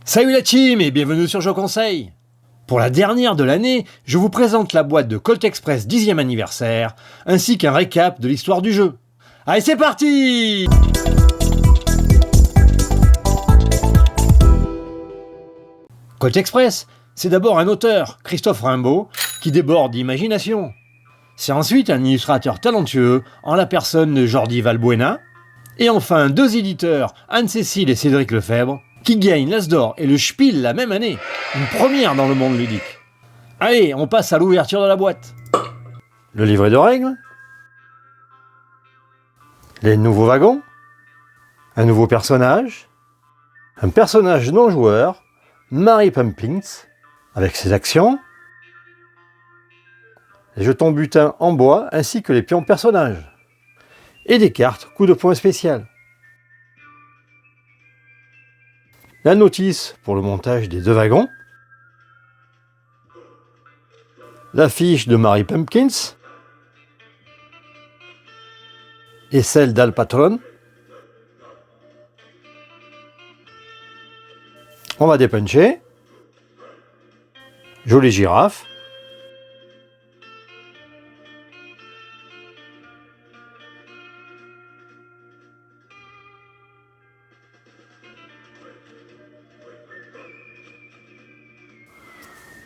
Salut la team et bienvenue sur Jeux Conseil. Pour la dernière de l'année, je vous présente la boîte de Colt Express 10e anniversaire, ainsi qu'un récap de l'histoire du jeu. Allez, c'est parti! Colt Express, c'est d'abord un auteur, Christophe Rimbaud, qui déborde d'imagination. C'est ensuite un illustrateur talentueux, en la personne de Jordi Valbuena. Et enfin, deux éditeurs, Anne-Cécile et Cédric Lefebvre, qui gagnent l'As d'Or et le Spiel la même année. Une première dans le monde ludique. Allez, on passe à l'ouverture de la boîte. Le livret de règles. Les nouveaux wagons. Un nouveau personnage. Un personnage non joueur. Mary Pumpkins, avec ses actions. Les jetons butins en bois ainsi que les pions personnages. Et des cartes coup de poing spécial. La notice pour le montage des deux wagons. La fiche de Mary Pumpkins. Et celle d'Al Patron. On va dépuncher. Jolie girafe.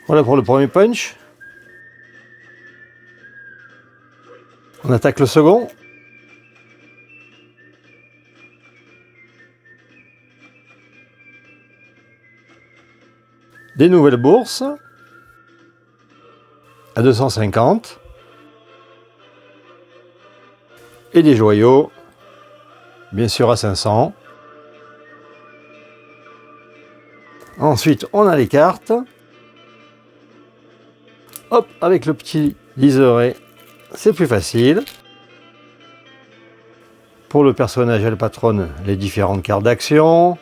Voilà pour le premier punch. On attaque le second. Des nouvelles bourses à 250 et des joyaux, bien sûr à 500. Ensuite, on a les cartes. Hop, avec le petit liseré, c'est plus facile. Pour le personnage et le patron, les différentes cartes d'action.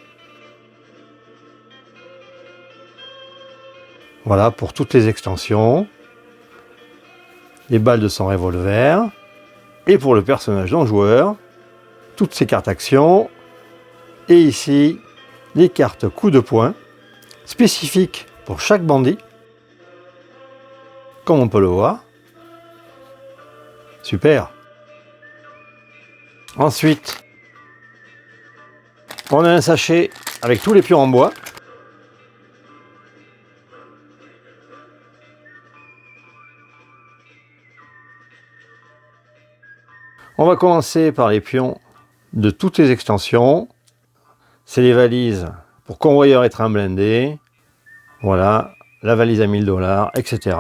Voilà, pour toutes les extensions. Les balles de son revolver. Et pour le personnage non joueur, toutes ces cartes action. Et ici, les cartes coup de poing, spécifiques pour chaque bandit. Comme on peut le voir. Super. Ensuite, on a un sachet avec tous les pions en bois. On va commencer par les pions de toutes les extensions. C'est les valises pour convoyeur et train blindé. Voilà, la valise à 1000 $, etc.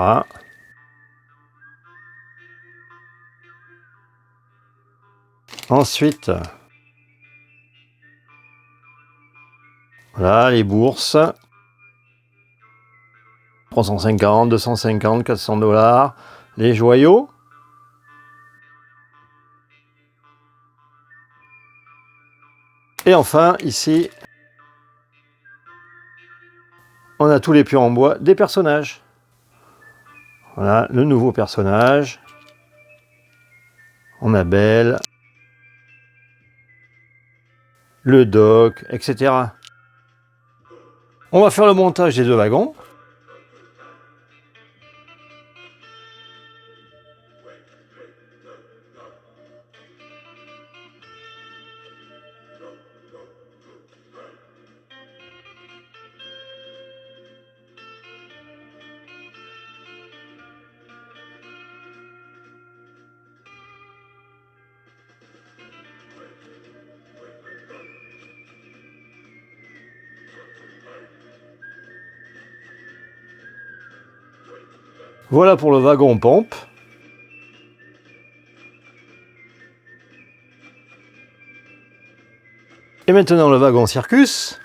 Ensuite, voilà les bourses. 350, 250, 400 $. Les joyaux. Et enfin, ici, on a tous les pions en bois des personnages. Voilà, le nouveau personnage. On a Belle, le doc, etc. On va faire le montage des deux wagons. Voilà pour le wagon pompe. Et maintenant le wagon circus.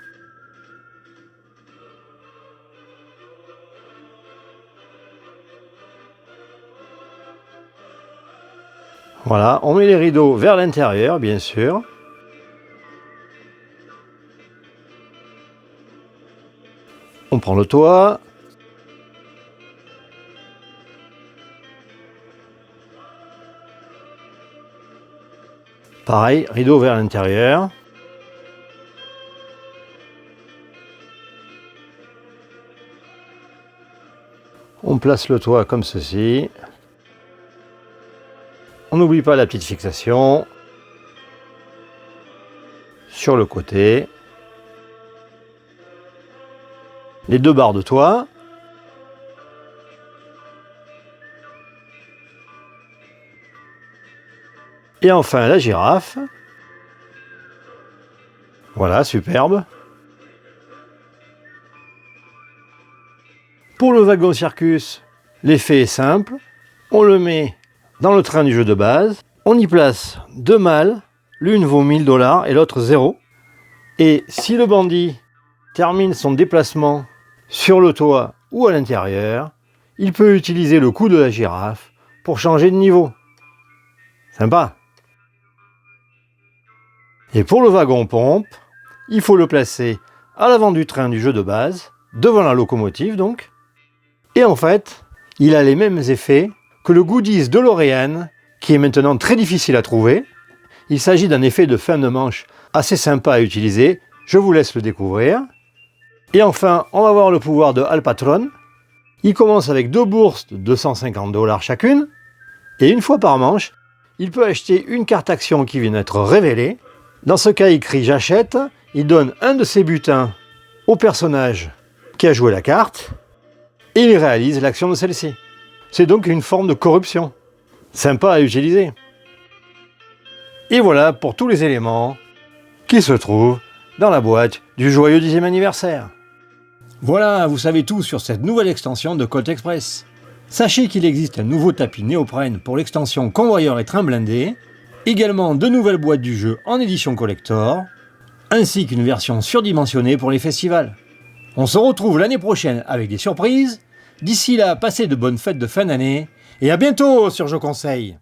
Voilà, on met les rideaux vers l'intérieur, bien sûr. On prend le toit. Pareil, rideau vers l'intérieur. On place le toit comme ceci. On n'oublie pas la petite fixation sur le côté. Les deux barres de toit. Et enfin la girafe. Voilà, superbe. Pour le wagon circus, l'effet est simple. On le met dans le train du jeu de base. On y place deux malles. L'une vaut 1000 $ et l'autre 0. Et si le bandit termine son déplacement sur le toit ou à l'intérieur, il peut utiliser le cou de la girafe pour changer de niveau. Sympa. Et pour le wagon pompe, il faut le placer à l'avant du train du jeu de base, devant la locomotive donc. Et en fait, il a les mêmes effets que le goodies DeLorean, qui est maintenant très difficile à trouver. Il s'agit d'un effet de fin de manche assez sympa à utiliser, je vous laisse le découvrir. Et enfin, on va voir le pouvoir de Al Patron. Il commence avec deux bourses de 250 $ chacune, et une fois par manche, il peut acheter une carte action qui vient d'être révélée. Dans ce cas, il crie « J'achète », il donne un de ses butins au personnage qui a joué la carte, et il réalise l'action de celle-ci. C'est donc une forme de corruption. Sympa à utiliser. Et voilà pour tous les éléments qui se trouvent dans la boîte du joyeux 10e anniversaire. Voilà, vous savez tout sur cette nouvelle extension de Colt Express. Sachez qu'il existe un nouveau tapis néoprène pour l'extension convoyeur et train blindé, également de nouvelles boîtes du jeu en édition collector, ainsi qu'une version surdimensionnée pour les festivals. On se retrouve l'année prochaine avec des surprises. D'ici là, passez de bonnes fêtes de fin d'année et à bientôt sur Je Conseille.